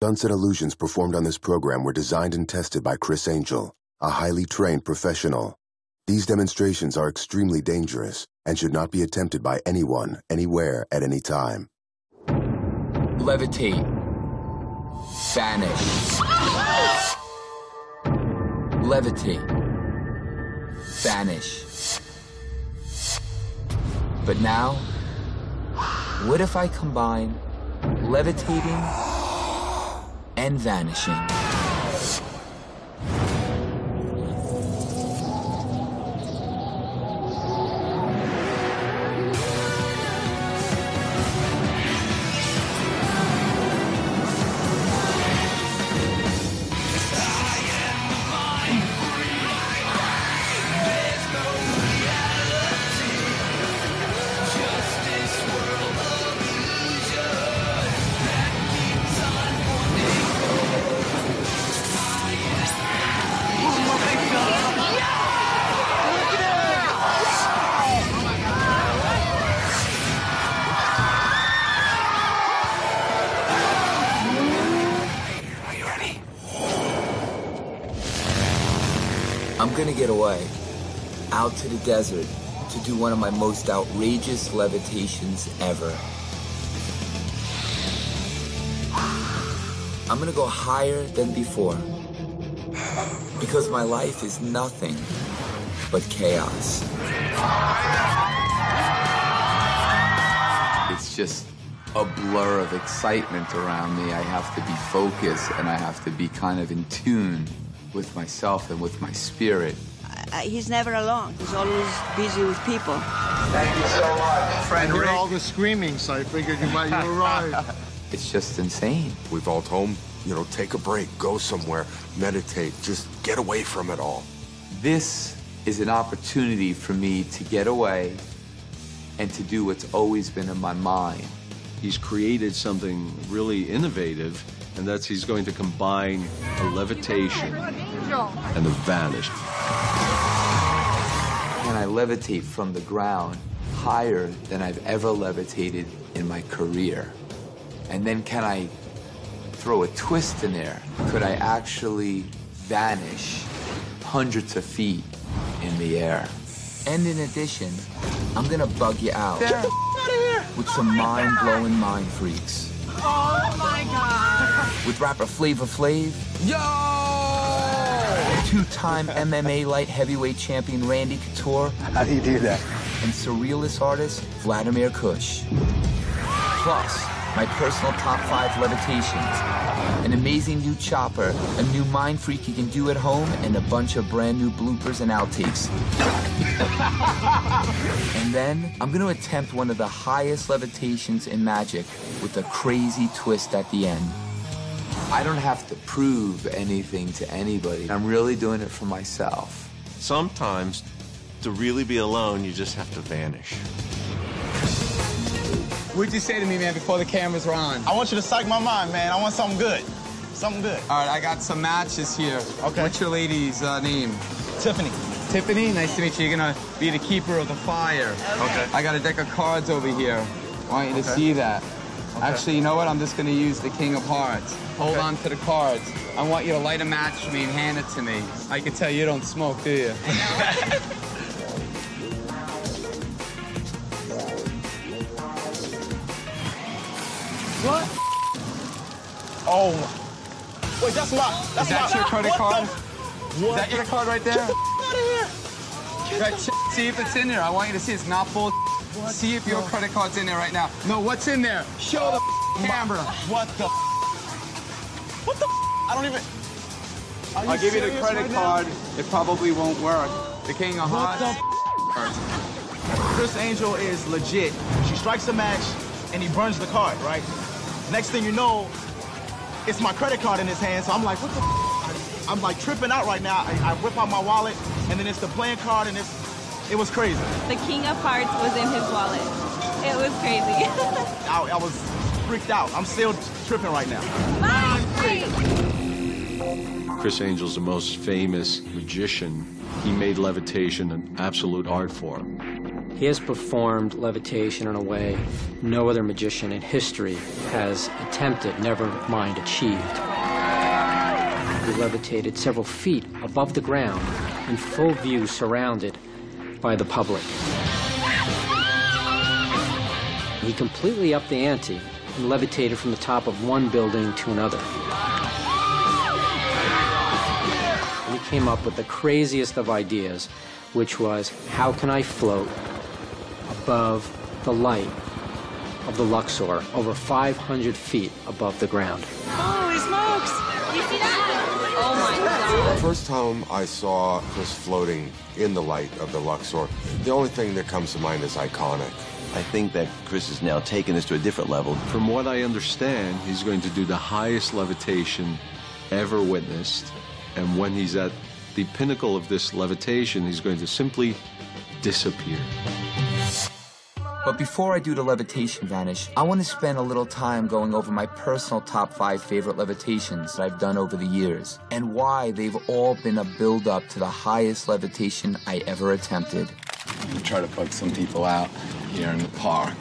Stunts and illusions performed on this program were designed and tested by Criss Angel, a highly trained professional. These demonstrations are extremely dangerous and should not be attempted by anyone, anywhere, at any time. Levitate. Vanish. Levitate. Vanish. But now, what if I combine levitating and vanishing? I'm gonna get away, out to the desert, to do one of my most outrageous levitations ever. I'm gonna go higher than before, because my life is nothing but chaos. It's just a blur of excitement around me. I have to be focused, and I have to be kind of in tune with myself and with my spirit. He's never alone. He's always busy with people. Thank you so much. I hear all the screaming, so I figured you might arrive. It's just insane. We've all told him, you know, take a break, go somewhere, meditate, just get away from it all. This is an opportunity for me to get away and to do what's always been in my mind. He's created something really innovative, and that's he's going to combine a levitation and a vanish. Can I levitate from the ground higher than I've ever levitated in my career? And then can I throw a twist in there? Could I actually vanish hundreds of feet in the air? And in addition, I'm gonna bug you out with some mind-blowing mind freaks. Oh my God! With rapper Flavor Flav. Yo! Two-time MMA light heavyweight champion Randy Couture. How do you do that? And surrealist artist Vladimir Kush. Plus, my personal top 5 levitations, an amazing new chopper, a new mind freak you can do at home, and a bunch of brand new bloopers and outtakes. And then, I'm gonna attempt one of the highest levitations in magic with a crazy twist at the end. I don't have to prove anything to anybody. I'm really doing it for myself. Sometimes, to really be alone, you just have to vanish. What'd you say to me, man, before the cameras were on? I want you to psych my mind, man. I want something good. Something good. All right, I got some matches here. Okay. What's your lady's name? Tiffany. Tiffany, nice to meet you. You're gonna be the keeper of the fire. Okay. I got a deck of cards over here. I want you to see that. Okay. Actually, you know what? I'm just gonna use the King of Hearts. Hold on to the cards. I want you to light a match for me and hand it to me. I can tell you don't smoke, do you? What? Oh, wait, that's my. Is that your credit card? What? Is that your card right there? Get the out of here. Right, see if it's in there. I want you to see it's not full. What? See if your credit card's in there right now. No, what's in there? Show the camera. What the? What the? I don't even. I'll give you the credit card. It probably won't work. The King of Hearts. Criss Angel is legit. She strikes a match, and he burns the card, right? Next thing you know, it's my credit card in his hand, so I'm like, what the? I'm like tripping out right now. I whip out my wallet, and then it's the playing card, and it was crazy. The King of Hearts was in his wallet. It was crazy. I was freaked out. I'm still tripping right now. Criss Angel's the most famous magician. He made levitation an absolute art form. He has performed levitation in a way no other magician in history has attempted, never mind achieved. He levitated several feet above the ground in full view, surrounded by the public. He completely upped the ante and levitated from the top of one building to another. And he came up with the craziest of ideas, which was, how can I float above the light of the Luxor, over 500 feet above the ground? Holy smokes! You see that? Oh my God. The first time I saw Criss floating in the light of the Luxor, the only thing that comes to mind is iconic. I think that Criss has now taken this to a different level. From what I understand, he's going to do the highest levitation ever witnessed. And when he's at the pinnacle of this levitation, he's going to simply disappear. But before I do the levitation vanish, I want to spend a little time going over my personal top 5 favorite levitations that I've done over the years, and why they've all been a build-up to the highest levitation I ever attempted. I try to bug some people out here in the park.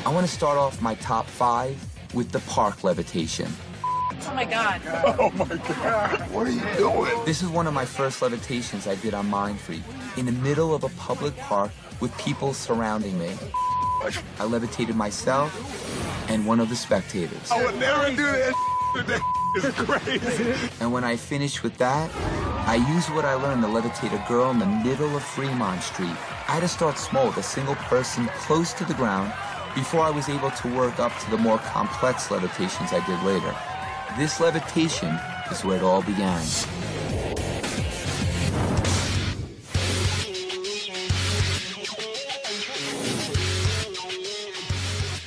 I want to start off my top 5 with the park levitation. Oh my God. Oh my God, what are you doing? This is one of my first levitations I did on Mindfreak, in the middle of a public park with people surrounding me. I levitated myself and one of the spectators. I would never do that. That is crazy. And when I finished with that, I used what I learned to levitate a girl in the middle of Fremont Street. I had to start small with a single person close to the ground before I was able to work up to the more complex levitations I did later. This levitation is where it all began.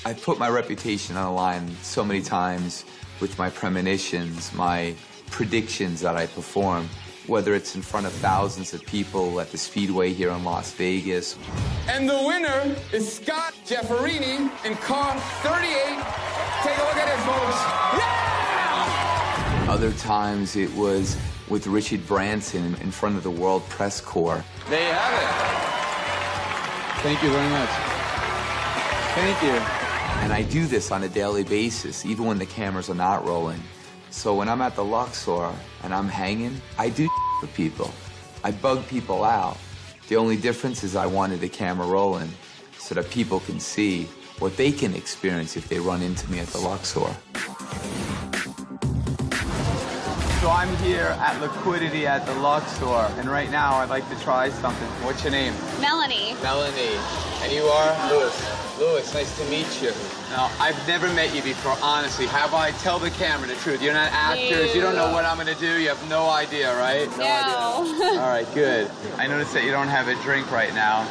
I put my reputation on the line so many times with my premonitions, my predictions that I perform, whether it's in front of thousands of people at the Speedway here in Las Vegas. And the winner is Scott Jefferini in car 38. Take a look at it, folks. Yeah! Other times it was with Richard Branson in front of the World Press Corps. There you have it. Thank you very much. Thank you. And I do this on a daily basis, even when the cameras are not rolling. So when I'm at the Luxor and I'm hanging, I do with people. I bug people out. The only difference is I wanted the camera rolling so that people can see what they can experience if they run into me at the Luxor. So I'm here at Liquidity at the Luxor, and right now I'd like to try something. What's your name? Melanie. Melanie. And you are? Louis. Louis, nice to meet you. Now, I've never met you before, honestly. Have I? Tell the camera the truth. You're not actors. You don't know what I'm going to do. You have no idea, right? No. Idea. All right, good. I noticed that you don't have a drink right now,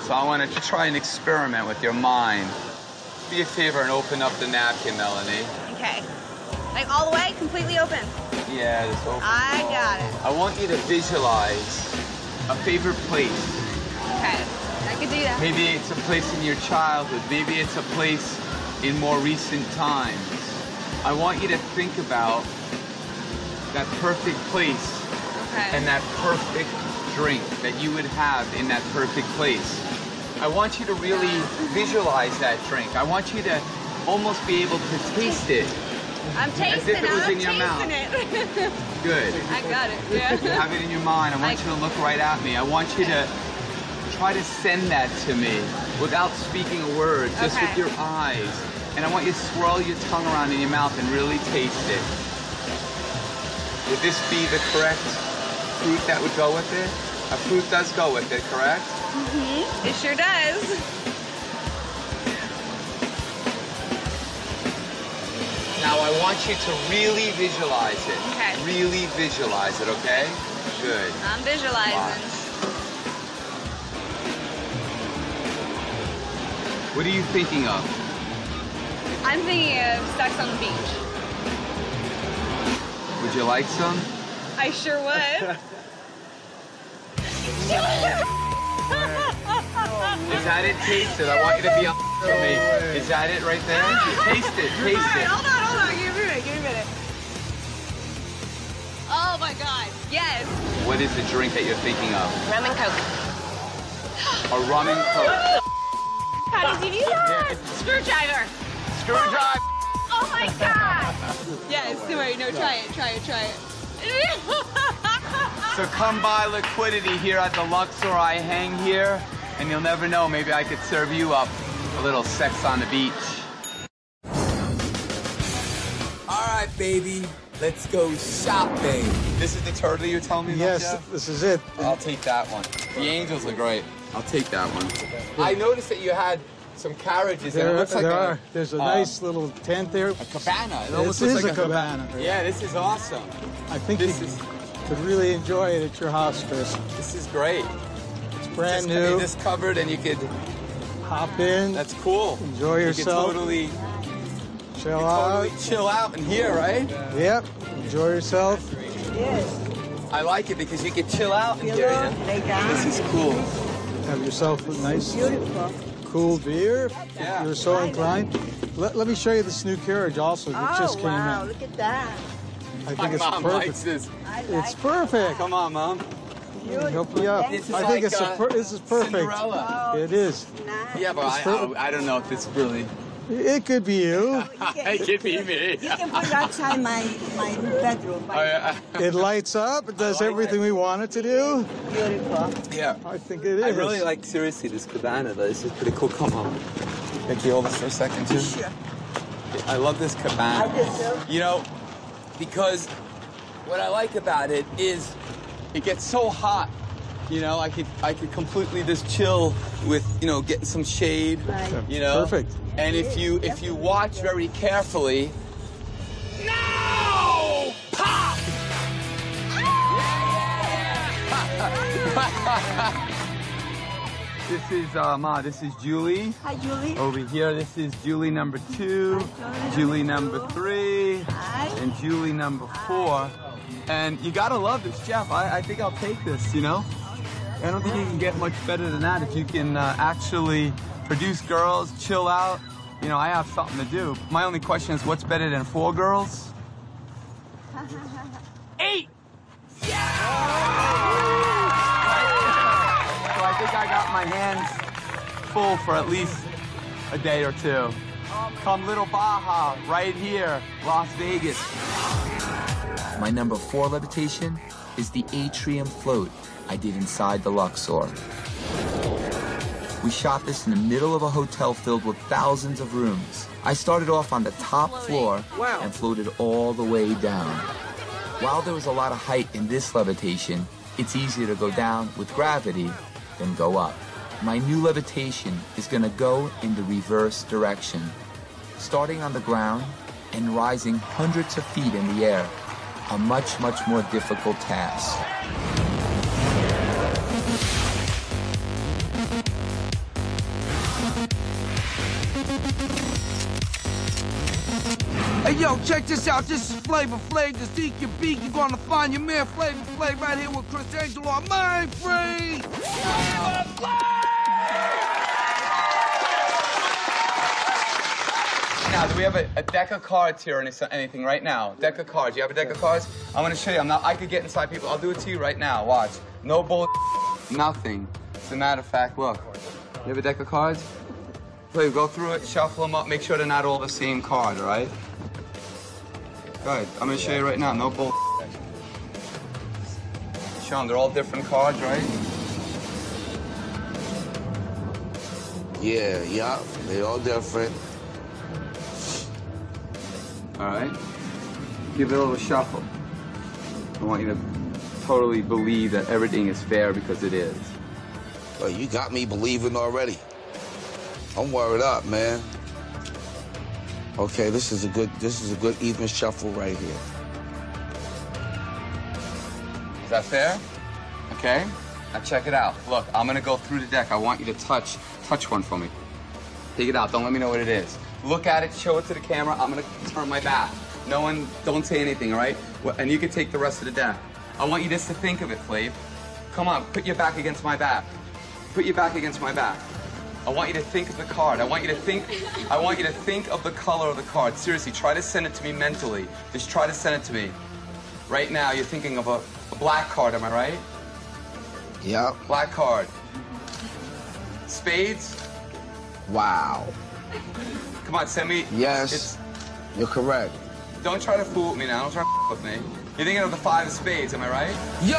so I want to try an experiment with your mind. Do me a favor and open up the napkin, Melanie. Okay. Like all the way, completely open. Yeah, just open. I got it. I want you to visualize a favorite place. Okay. I could do that. Maybe it's a place in your childhood. Maybe it's a place in more recent times. I want you to think about that perfect place and that perfect drink that you would have in that perfect place. I want you to really visualize that drink. I want you to almost be able to taste it. I'm tasting it. As if it was in your mouth. Good. I got it. Yeah. You have it in your mind. I want you to look right at me. I want you to try to send that to me without speaking a word, just with your eyes. And I want you to swirl your tongue around in your mouth and really taste it. Would this be the correct fruit that would go with it? A fruit does go with it, correct? Mm-hmm. It sure does. Now I want you to really visualize it. Okay. Really visualize it, okay? Good. I'm visualizing. Watch. What are you thinking of? I'm thinking of sex on the beach. Would you like some? I sure would. Is that it? Taste it. I want you to be honest with me. Is that it right there? Taste it. Taste it. Hold on. Give me a minute. Oh my God. Yes. What is the drink that you're thinking of? Rum and Coke. A rum and Coke. How did you do that? Screwdriver. Screwdriver. Oh my God. Yes, don't worry. No, try it. So come by Liquidity here at the Luxor. I hang here, and you'll never know. Maybe I could serve you up a little sex on the beach. All right, baby. Let's go shopping. This is the turtle you're telling me about, Yes, Jeff? this is it. I'll take that one. The angels are great. I'll take that one. I noticed that you had some carriages. And it looks like There's a nice little tent there. A cabana. This is a cabana. Yeah, this is awesome. I think you could really enjoy it at your house, Chris. This is great. It's brand new. Just covered, and you could hop in. That's cool. Enjoy yourself. You can totally chill out in here, right? Yep. Enjoy yourself. Yes. I like it because you can chill out in here. Lay down. This is cool. Have yourself a nice, Beautiful. cool beer. Yeah. If you're so inclined. Let me show you this new carriage also that just came wow, in. look at that. I My think it's mom perfect. likes this. It's perfect. Come on, Mom. Help me up. This is I think like, this is perfect. Cinderella. It is. Nice. Yeah, but I don't know if this really... It could be you. It could be me. You can put it outside my bedroom. It lights up. It does everything we want it to do. Beautiful. Yeah. I think it is. I really like, seriously, this cabana, though. This is pretty cool. Come on. Can you hold this for a second, too? Sure. I love this cabana. I do too. You know, because what I like about it is it gets so hot. You know, I could completely just chill with, you know, getting some shade. Right. You know? Perfect. And if you watch very carefully. No! Pop! This is Ma, this is Julie. Hi, Julie. Over here, this is Julie number 2, Julie number 3, Hi. and Julie number 4. And you gotta love this, Jeff. I think I'll take this, you know? I don't think you can get much better than that if you can actually produce girls, chill out. You know, I have something to do. My only question is, what's better than 4 girls? 8! Yeah! So I think I got my hands full for at least a day or 2. Come Little Baja, right here, Las Vegas. My number 4 levitation is the atrium float I did inside the Luxor. We shot this in the middle of a hotel filled with thousands of rooms. I started off on the top floor and floated all the way down. While there was a lot of height in this levitation, it's easier to go down with gravity than go up. My new levitation is gonna go in the reverse direction, starting on the ground and rising hundreds of feet in the air, a much, much more difficult task. Hey, yo, check this out. This is Flavor Flav, the Zeke your beat. You're gonna find your man Flavor Flav right here with Criss Angel on Mindfreak. Flavor Flav! Now, do we have a deck of cards here or anything right now? Deck of cards. You have a deck of cards? I'm gonna show you. I could get inside people. I'll do it to you right now. Watch. No bull. Nothing. As a matter of fact, look. You have a deck of cards? Please go through it, shuffle them up, make sure they're not all the same card, all right? Go ahead. I'm gonna show you right now. No bull. Show them. They're all different cards, right? Yeah, they're all different. All right. Give it a little shuffle. I want you to totally believe that everything is fair because it is. Well, you got me believing already. I'm worried up, man. Okay, this is a good even shuffle right here. Is that fair? Okay. Now check it out. Look, I'm gonna go through the deck. I want you to touch one for me. Take it out. Don't let me know what it is. Look at it. Show it to the camera. I'm gonna turn my back. No one. Don't say anything. All right? And you can take the rest of the deck. I want you just to think of it, Flav. Come on. Put your back against my back. Put your back against my back. I want you to think of the card. I want you to think of the color of the card. Seriously, try to send it to me mentally. Just try to send it to me. Right now, you're thinking of a black card, am I right? Yeah. Black card. Spades? Wow. Come on, send me. Yes, you're correct. Don't try to fool me now. Don't try to with me. You're thinking of the 5 of spades, am I right? Yo!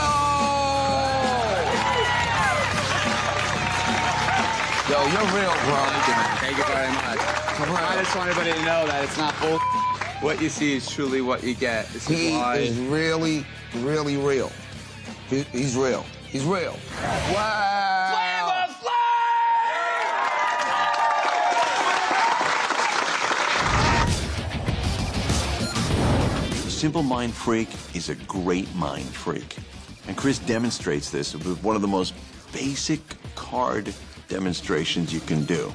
Yo, you're real, bro. Thank you very much. I just want everybody to know that it's not bull. What you see is truly what you get. This is why. He is really, really real. He's real. He's real. Wow! A simple mind freak is a great mind freak. And Chris demonstrates this with one of the most basic card demonstrations you can do.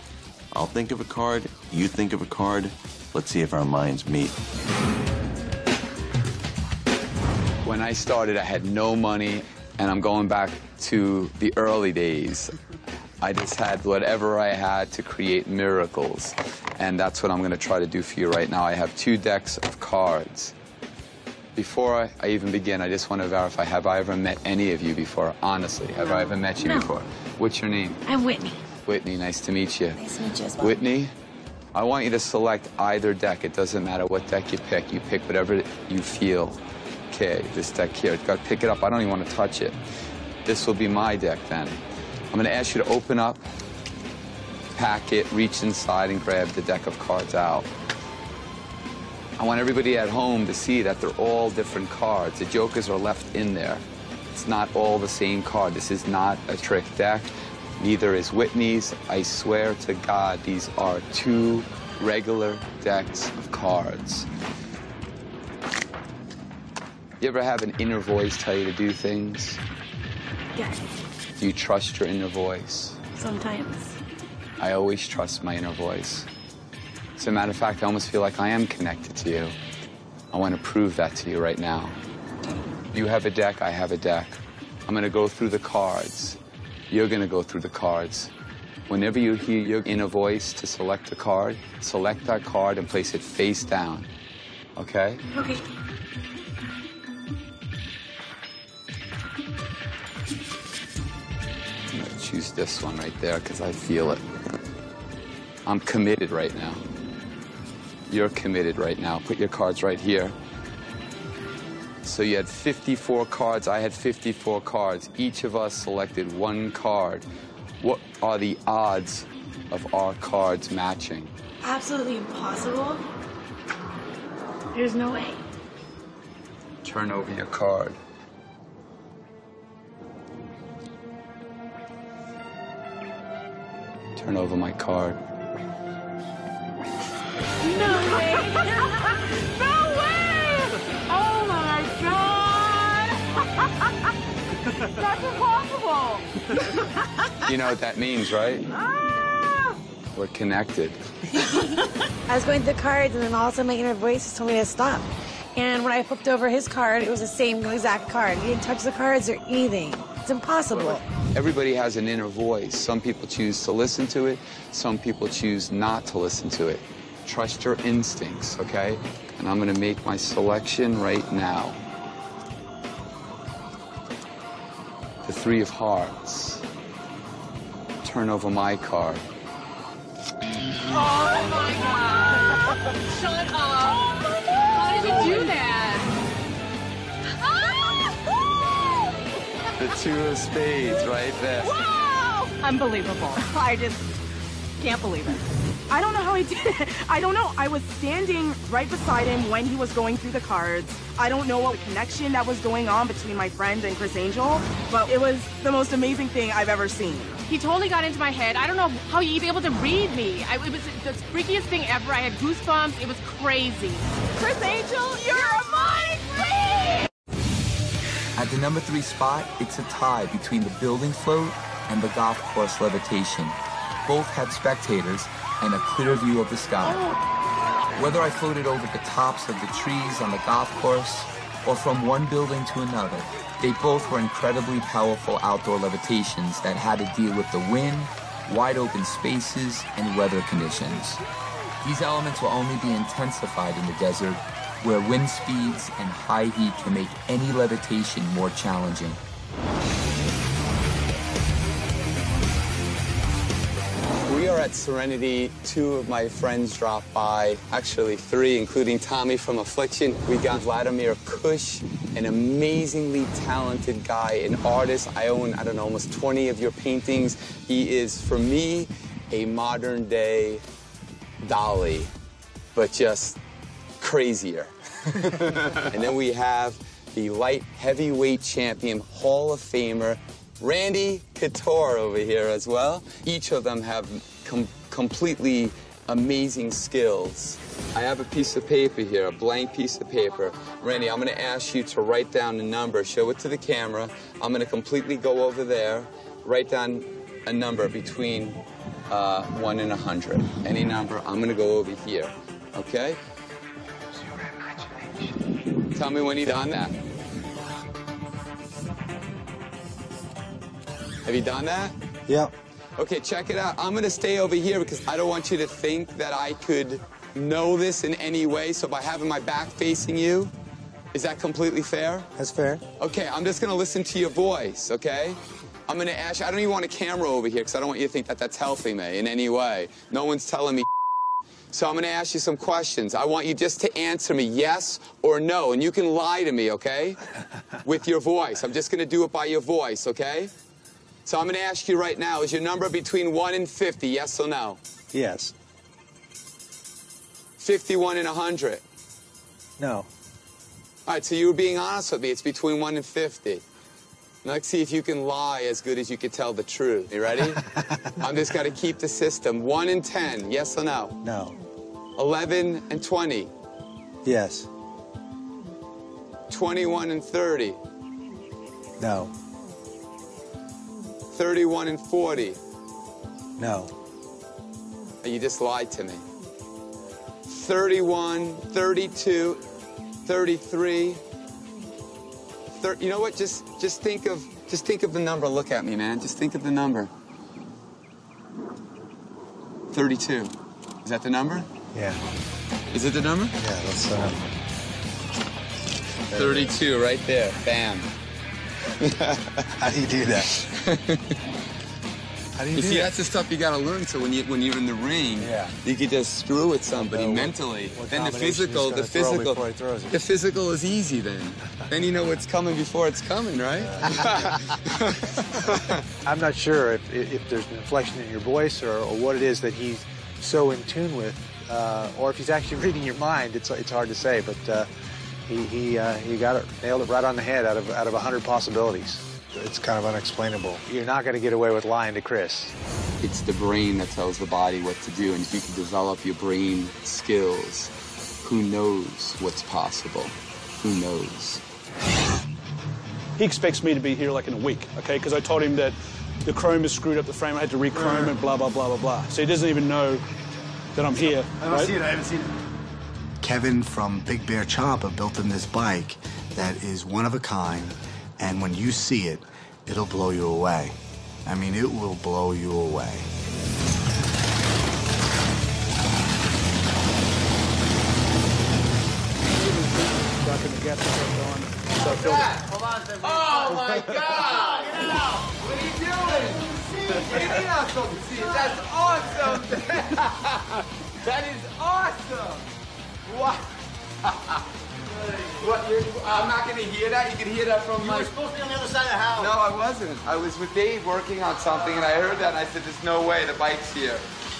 I'll think of a card, you think of a card. Let's see if our minds meet. When I started, I had no money, and I'm going back to the early days. I just had whatever I had to create miracles, and that's what I'm going to try to do for you right now. I have 2 decks of cards. Before I even begin, I just want to verify, have I ever met any of you before? Honestly, have I ever met you before? What's your name? I'm Whitney. Whitney, nice to meet you. Nice to meet you as well. Whitney, I want you to select either deck. It doesn't matter what deck you pick. You pick whatever you feel. Okay, this deck here. You've got to pick it up. I don't even want to touch it. This will be my deck then. I'm going to ask you to open up, pack it, reach inside, and grab the deck of cards out. I want everybody at home to see that they're all different cards. The jokers are left in there. It's not all the same card. This is not a trick deck. Neither is Whitney's. I swear to God, these are 2 regular decks of cards. You ever have an inner voice tell you to do things? Yes. Do you trust your inner voice? Sometimes. I always trust my inner voice. As a matter of fact, I almost feel like I am connected to you. I want to prove that to you right now. You have a deck, I have a deck. I'm going to go through the cards. You're going to go through the cards. Whenever you hear your inner voice to select a card, select that card and place it face down. Okay? Okay. I'm going to choose this one right there because I feel it. I'm committed right now. You're committed right now. Put your cards right here. So you had 54 cards. I had 54 cards. Each of us selected 1 card. What are the odds of our cards matching? Absolutely impossible. There's no way. Turn over your card. Turn over my card. No way! No way! Oh my God! That's impossible! You know what that means, right? Ah! We're connected. I was going through the cards, and then all of a sudden my inner voice just told me to stop. And when I flipped over his card, it was the same exact card. He didn't touch the cards or anything. It's impossible. Everybody has an inner voice. Some people choose to listen to it. Some people choose not to listen to it. Trust your instincts, okay? And I'm going to make my selection right now. The 3 of Hearts. Turn over my card. Oh my God! Shut up! Oh my God! How did you do that? The 2 of Spades right there. Wow! Unbelievable. I just can't believe it. I don't know how he did it. I don't know. I was standing right beside him when he was going through the cards. I don't know what connection that was going on between my friend and Criss Angel, but it was the most amazing thing I've ever seen. He totally got into my head. I don't know how he'd be able to read me. It was the freakiest thing ever. I had goosebumps. It was crazy. Criss Angel, you're a mind freak! At the number 3 spot, it's a tie between the building float and the golf course levitation. Both had spectators and a clear view of the sky. Whether I floated over the tops of the trees on the golf course or from one building to another, they both were incredibly powerful outdoor levitations that had to deal with the wind, wide open spaces, and weather conditions. These elements will only be intensified in the desert, where wind speeds and high heat can make any levitation more challenging. We are at Serenity. 2 of my friends dropped by, actually 3, including Tommy from Affliction. We got Vladimir Kush, an amazingly talented guy, an artist. I own, I don't know, almost 20 of your paintings. He is, for me, a modern-day Dali, but just crazier. And then we have the light heavyweight champion, Hall of Famer, Randy Couture over here as well. Each of them have completely amazing skills. I have a piece of paper here, a blank piece of paper. Randy, I'm going to ask you to write down the number, show it to the camera. I'm going to completely go over there, write down a number between 1 and 100. Any number, I'm going to go over here, okay? Tell me when you've done that. Have you done that? Yep. Okay, check it out. I'm going to stay over here because I don't want you to think that I could know this in any way. So by having my back facing you, is that completely fair? That's fair. Okay, I'm just going to listen to your voice, okay? I'm going to ask you, I don't even want a camera over here because I don't want you to think that that's healthy, me, in any way. No one's telling me. So I'm going to ask you some questions. I want you just to answer me yes or no, and you can lie to me, okay? With your voice. I'm just going to do it by your voice, okay? So I'm going to ask you right now, is your number between 1 and 50, yes or no? Yes. 51 and 100? No. All right, so you were being honest with me. It's between 1 and 50. Now, let's see if you can lie as good as you can tell the truth. You ready? I'm just got to keep the system. 1 and 10, yes or no? No. 11 and 20? Yes. 21 and 30? No. 31 and 40? No. You just lied to me. 31, 32, 33. You know what? Just think of the number. Look at me, man. Just think of the number. 32. Is that the number? Yeah. Is it the number? Yeah, that's 32 right there. Bam. How do you do that? How do you do see, that? that's the stuff you got to learn. So when you're in the ring, you could just screw with somebody mentally. Then the physical is easy. Then you know what's coming before it's coming, right? I'm not sure if there's an inflection in your voice or what it is that he's so in tune with, or if he's actually reading your mind. It's hard to say, but he got it, nailed it right on the head out of 100 possibilities. It's kind of unexplainable. You're not going to get away with lying to Chris. It's the brain that tells the body what to do, and if you can develop your brain skills, who knows what's possible? Who knows? He expects me to be here like in a week, okay? Because I told him that the chrome is screwed up the frame. I had to re-chrome it, blah, blah, blah, blah, blah. So he doesn't even know that I'm here. I don't see it. I haven't seen it. Kevin from Big Bear Choppa built him this bike that is one of a kind, and when you see it, it'll blow you away. I mean, it will blow you away. Oh my God! What are you doing? You're not supposed to see it. That's awesome! That is awesome! What? I'm not going to hear that. You can hear that from my... You were supposed to be on the other side of the house. No, I wasn't. I was with Dave working on something, and I heard that, and I said, there's no way the bike's here.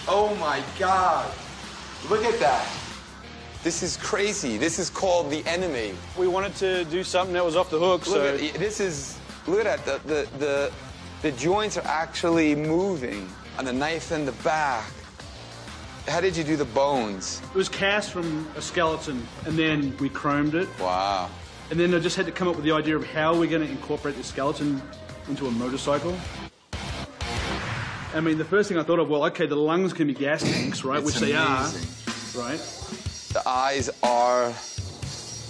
Oh, my God. Look at that. This is crazy. This is called the enemy. We wanted to do something that was off the hook, so... Look at that. The joints are actually moving on the knife in the back. How did you do the bones? It was cast from a skeleton, and then we chromed it. Wow. And then I just had to come up with the idea of how we're going to incorporate the skeleton into a motorcycle. I mean, the first thing I thought of, well, okay, the lungs can be gas tanks, right? Which they are, right? The eyes are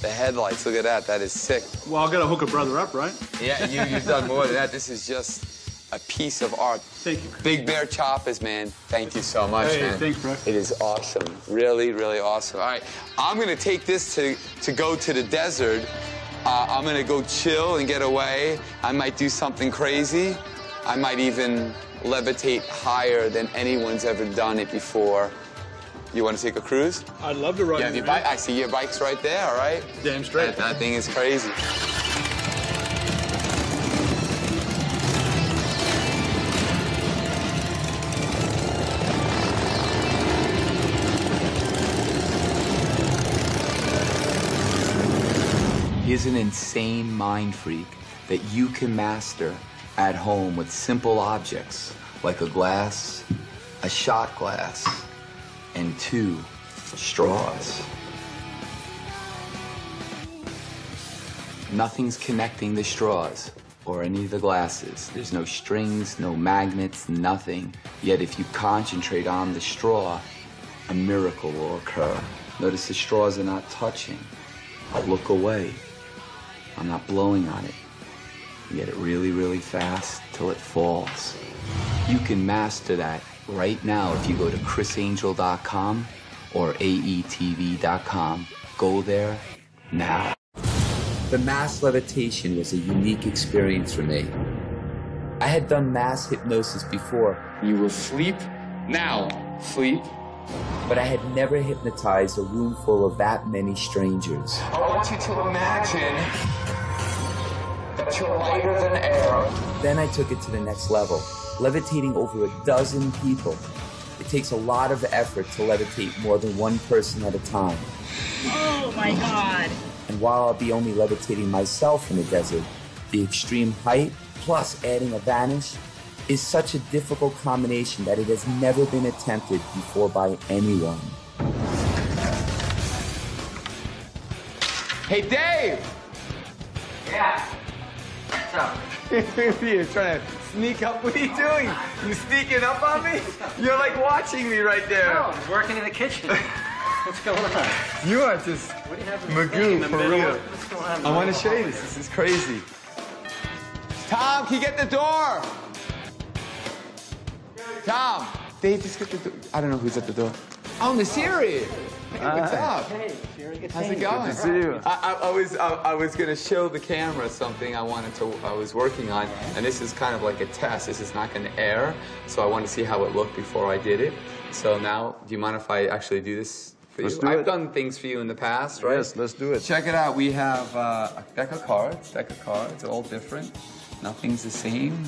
the headlights. Look at that. That is sick. Well, I've got to hook a brother up, right? Yeah, you've done more than that. This is just a piece of art. Thank you. Big Bear Choppas, man. Thank you so much, man. Thanks, bro. It is awesome. Really, really awesome. All right, I'm going to take this to go to the desert. I'm going to go chill and get away. I might do something crazy. I might even levitate higher than anyone's ever done it before. You want to take a cruise? I'd love to ride. Yeah, your bike. I see your bike's right there. All right. Damn straight. That thing is crazy. He is an insane mind freak that you can master at home with simple objects like a glass, a shot glass, and 2 straws. Nothing's connecting the straws or any of the glasses. There's no strings, no magnets, nothing. Yet if you concentrate on the straw, a miracle will occur. Notice the straws are not touching. I'll look away. I'm not blowing on it. You get it really, really fast till it falls. You can master that right now if you go to crissangel.com or aetv.com. Go there now. The mass levitation was a unique experience for me. I had done mass hypnosis before. You will sleep now. Sleep. But I had never hypnotized a room full of that many strangers. I want you to imagine that you're lighter than air. Then I took it to the next level, levitating over a dozen people. It takes a lot of effort to levitate more than one person at a time. Oh my God. And while I'll be only levitating myself in the desert, the extreme height plus adding a vanish is such a difficult combination that it has never been attempted before by anyone. Hey, Dave! Yeah. What's up? You're trying to sneak up. What are you doing? You sneaking up on me? You're like watching me right there. No, I'm working in the kitchen. What's going on? You are just Magoo for real. What's going on? I want to show you this. This is crazy. Tom, can you get the door? Tom, Dave, just get the door. I don't know who's at the door. Oh, Nasiri. Hey, what's up? Hey, good How's seeing it you. going? Good to see you. I was gonna show the camera something I was working on, and this is kind of like a test. This is not gonna air, so I wanted to see how it looked before I did it. So now, do you mind if I actually do this for Let's you? do I've it. done things for you in the past, right? Yes, let's do it. Check it out. We have a deck of cards, all different. Nothing's the same.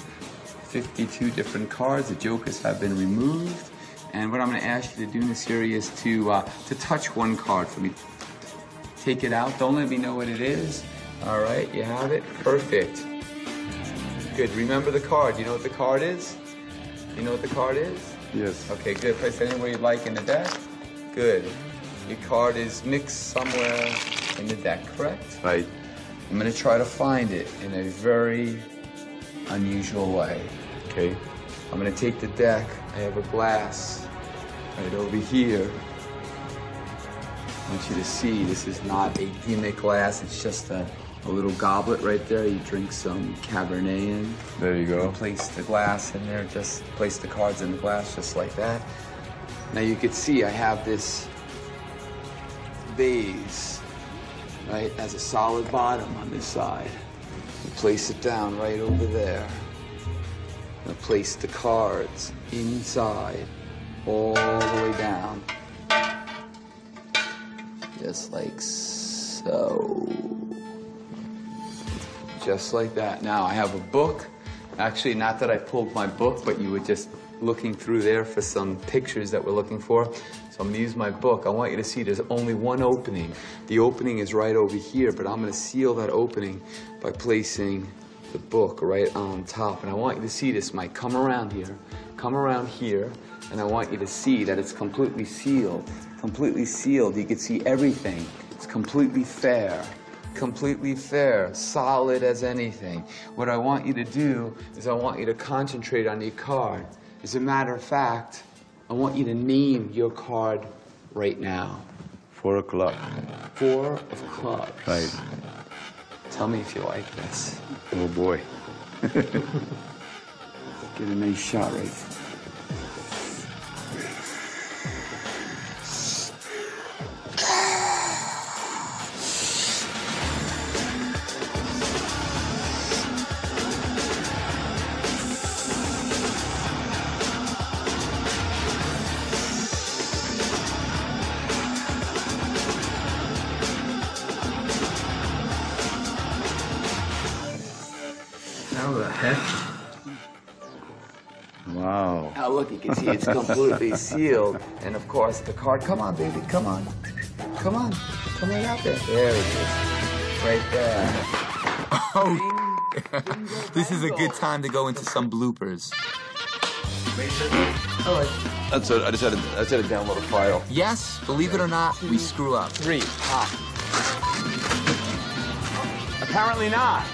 52 different cards. The jokers have been removed. And what I'm going to ask you to do in this series is to touch one card for me. Take it out. Don't let me know what it is. All right, you have it. Perfect. Good. Remember the card. You know what the card is? You know what the card is? Yes. Okay, good. Place it anywhere you'd like in the deck. Good. Your card is mixed somewhere in the deck, correct? Right. I'm going to try to find it in a very unusual way. Okay? I'm going to take the deck. I have a glass right over here. I want you to see this is not a gimmick glass. It's just a little goblet right there. You drink some Cabernet in. There you go. Place the glass in there. Just place the cards in the glass just like that. Now you can see I have this vase, right, as a solid bottom on this side. You place it down right over there. Now place the cards inside, all the way down. Just like so. Just like that. Now I have a book. Actually, not that I pulled my book, but you were just looking through there for some pictures that we're looking for. So I'm gonna use my book. I want you to see there's only one opening. The opening is right over here, but I'm gonna seal that opening by placing the book right on top. And I want you to see this, Mike. Come around here, and I want you to see that it's completely sealed. Completely sealed. You can see everything. It's completely fair. Completely fair, solid as anything. What I want you to do is I want you to concentrate on your card. As a matter of fact, I want you to name your card right now. 4 o'clock. 4 of clubs. Right. Tell me if you like this. Oh boy. Get a nice shot right. How the heck? Wow. Now look, you can see it's completely sealed. And of course the card, come on baby, come on. Come on, come right out there. There it is, right there. Oh, this is a good time to go into some bloopers. That's it. I just had to download a file. Yes, believe it or not, we screw up. 3. Apparently not.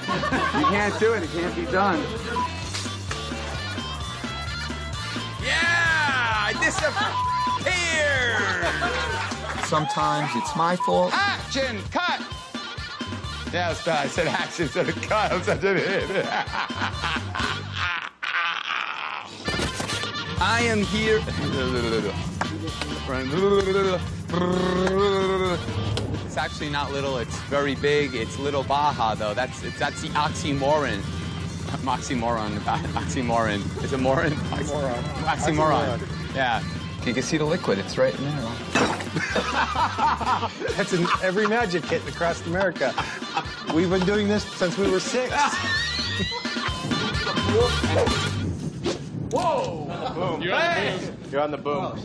You can't do it. It can't be done. Yeah, disappear. Sometimes it's my fault. Action, cut. Yeah, I said action instead of cut. I'm such an idiot. I am here. It's actually not little, it's very big. It's Little Baja, though. That's the oxymoron. Oxymoron. Oxymoron. Is it moron? Oxymoron. Yeah. You can see the liquid. It's right in there. That's in every magic kit across America. We've been doing this since we were 6. Whoa! Boom. You're on the boom.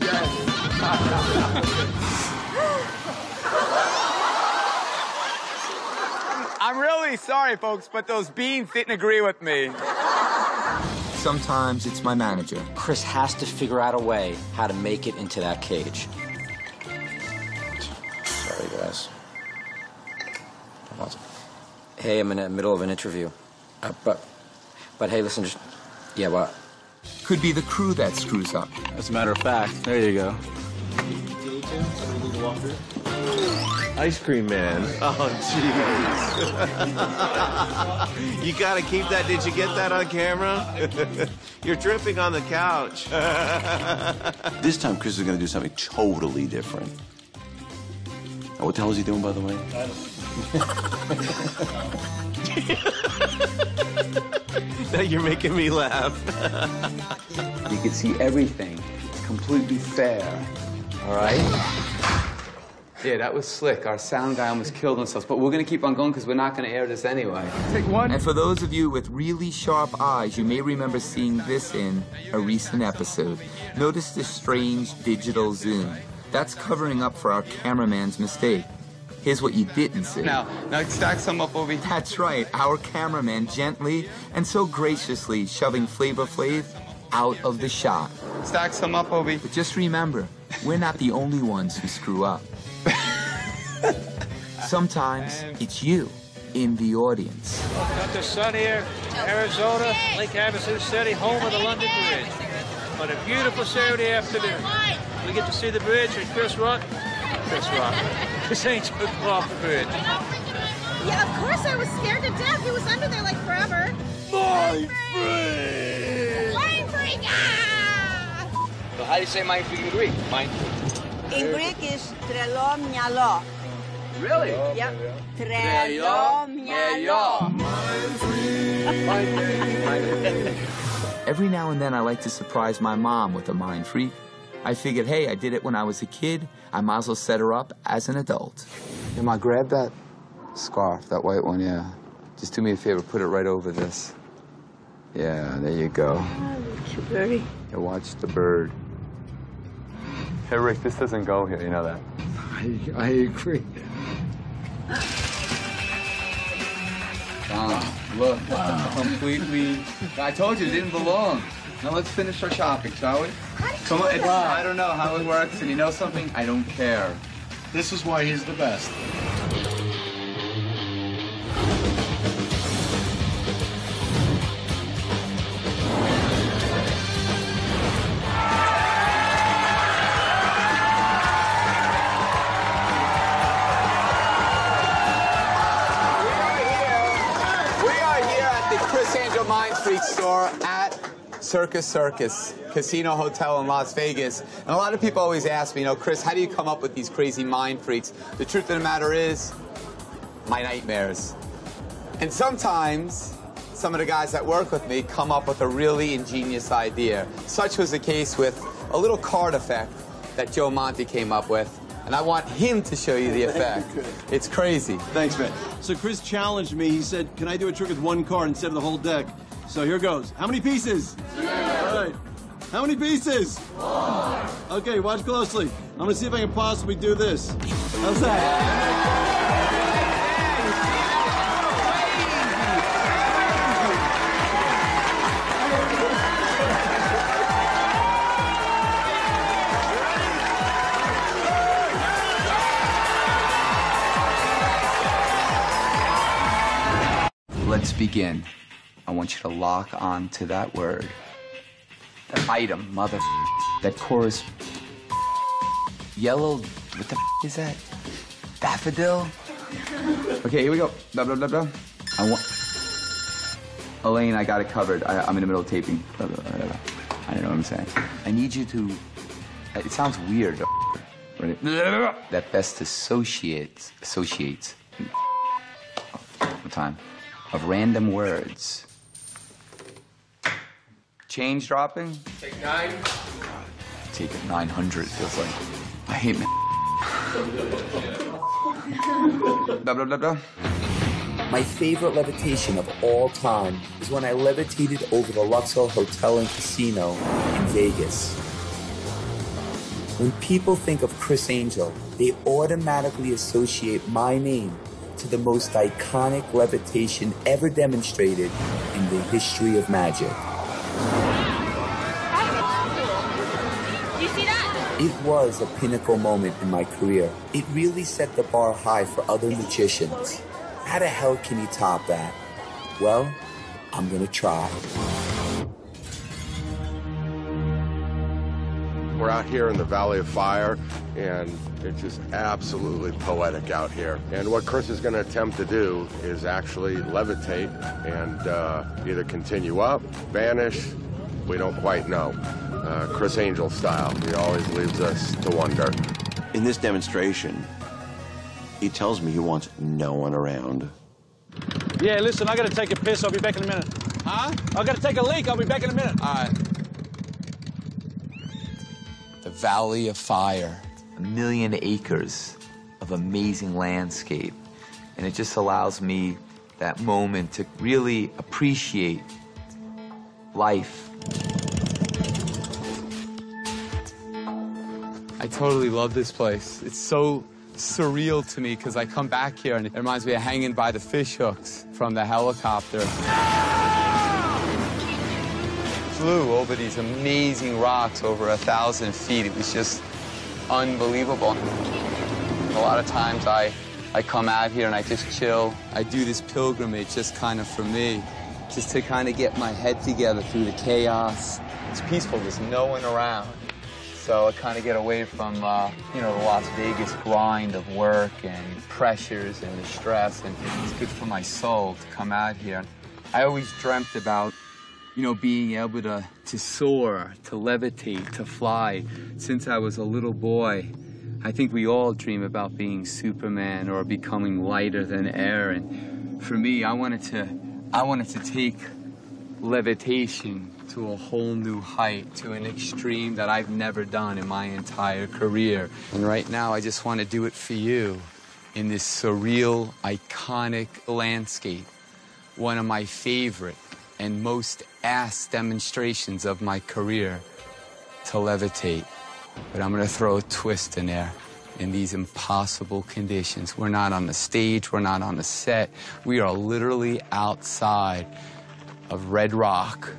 I'm really sorry, folks, but those beans didn't agree with me. Sometimes it's my manager. Chris has to figure out a way how to make it into that cage. Sorry, guys. Hey, I'm in the middle of an interview. But hey, listen, just... Yeah, what? Could be the crew that screws up. As a matter of fact, there you go. Ice cream man. Oh, jeez. You gotta keep that. Did you get that on camera? You're dripping on the couch. This time, Chris is gonna do something totally different. Oh, what the hell is he doing, by the way? Now you're making me laugh. You can see everything. It's completely fair. All right? Yeah, that was slick. Our sound guy almost killed himself, but we're gonna keep on going because we're not gonna air this anyway. Take one. And for those of you with really sharp eyes, you may remember seeing this in a recent episode. Notice this strange digital zoom. That's covering up for our cameraman's mistake. Here's what you didn't see. Now stack some up, Obi. That's right. Our cameraman gently and so graciously shoving Flavor Flav out of the shot. Stack some up, Obi. But just remember, we're not the only ones who screw up. Sometimes it's you in the audience. Got the sun here, Arizona, Lake Havasu City, home of the London Bridge. On a beautiful Saturday afternoon, we get to see the bridge and Chris Angel go off the bridge. Yeah, of course I was scared to death. He was under there like forever. Mindfreak! Mindfreak! Ah! So how do you say mindfreak in Greek? Mindfreak. In Greek is trelo myalo. Really? Yep. Trelo myalo. Every now and then I like to surprise my mom with a mind freak. I figured, hey, I did it when I was a kid. I might as well set her up as an adult. Yeah, Ma, grab that scarf, that white one, yeah. Just do me a favor, put it right over this. Yeah, there you go. Cute birdie. Yeah, watch the bird. Hey, Rick, this doesn't go here, you know that? I agree. Look, completely... I told you, it didn't belong. Now let's finish our shopping, shall we? Come on, I don't know how it works, and you know something? I don't care. This is why he's the best. Mindfreak store at Circus Casino Hotel in Las Vegas. And a lot of people always ask me, you know, Chris, how do you come up with these crazy mind freaks? The truth of the matter is, my nightmares. And sometimes, some of the guys that work with me come up with a really ingenious idea. Such was the case with a little card effect that Joe Monte came up with. And I want him to show you the effect. It's crazy. Thanks, man. So Chris challenged me. He said, can I do a trick with one card instead of the whole deck? So here goes. How many pieces? 2. All right. How many pieces? 1. Okay, watch closely. I'm gonna see if I can possibly do this. How's that? Let's begin. I want you to lock on to that word. That item, mother. That chorus. Yellow. What the is that? Daffodil? Okay, here we go. Blah, blah, blah, blah. Elaine, I got it covered. I'm in the middle of taping. Blah, blah, blah, blah. I don't know what I'm saying. I need you to. It sounds weird. Right? That best associates. One time. Of random words. Change dropping? Take 9. Take it 900, feels like. I hate me. Blah, blah, blah, blah. My favorite levitation of all time is when I levitated over the Luxor Hotel and Casino in Vegas. When people think of Criss Angel, they automatically associate my name to the most iconic levitation ever demonstrated in the history of magic. You see that? It was a pinnacle moment in my career. It really set the bar high for other magicians. How the hell can you top that? Well, I'm gonna try. We're out here in the Valley of Fire, and it's just absolutely poetic out here. And what Criss is going to attempt to do is actually levitate and either continue up, vanish, we don't quite know. Criss Angel style. He always leaves us to wonder. In this demonstration, he tells me he wants no one around. Yeah, listen, I gotta take a piss. I'll be back in a minute. Huh? I gotta take a leak. I'll be back in a minute. All right. The Valley of Fire. 1 million acres of amazing landscape. And it just allows me that moment to really appreciate life. I totally love this place. It's so surreal to me because I come back here and it reminds me of hanging by the fish hooks from the helicopter. Flew over these amazing rocks over 1,000 feet. It was just unbelievable. A lot of times I come out here and I just chill. I do this pilgrimage just kind of for me, just to kind of get my head together through the chaos. It's peaceful, there's no one around. So I kind of get away from, you know, the Las Vegas grind of work and pressures and the stress, and it's good for my soul to come out here. I always dreamt about, you know, being able to soar, to levitate, to fly. Since I was a little boy, I think we all dream about being Superman or becoming lighter than air. And for me, I wanted to take levitation to a whole new height, to an extreme that I've never done in my entire career. And right now, I just want to do it for you in this surreal, iconic landscape. One of my favorite and most asked demonstrations of my career, to levitate. But I'm gonna throw a twist in there in these impossible conditions. We're not on the stage, we're not on the set. We are literally outside of Red Rock.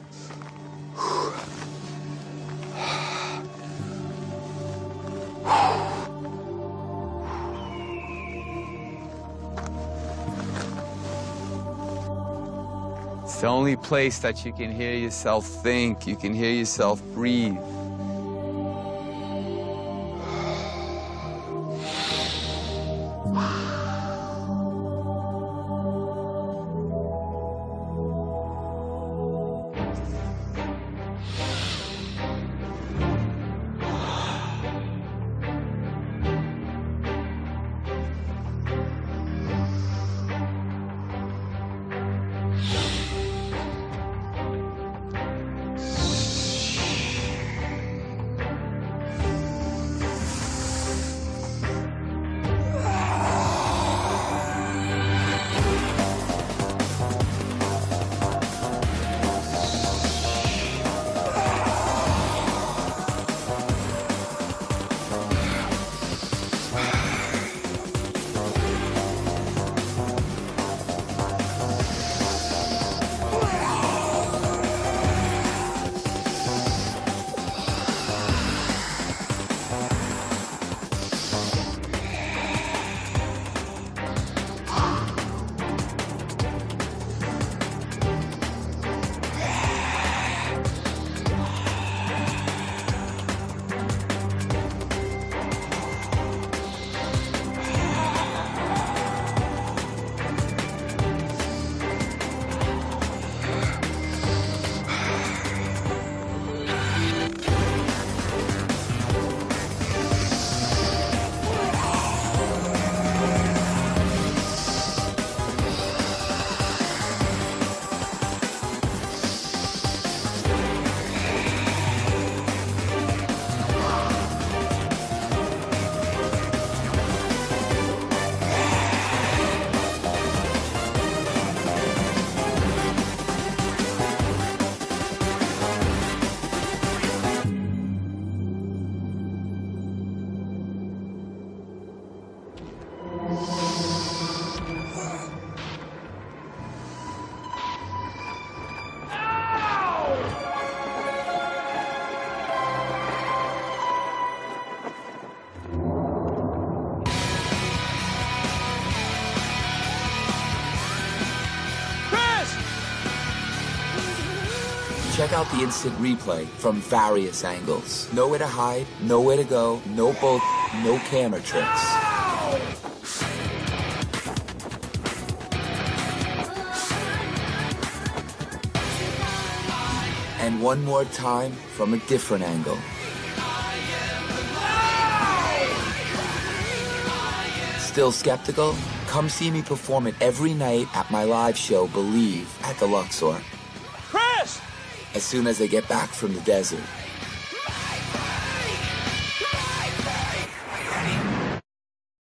It's the only place that you can hear yourself think, you can hear yourself breathe. Check out the instant replay from various angles. Nowhere to hide, nowhere to go, no bull, no camera tricks. And one more time from a different angle. Still skeptical? Come see me perform it every night at my live show, Believe, at the Luxor. Chris! As soon as I get back from the desert.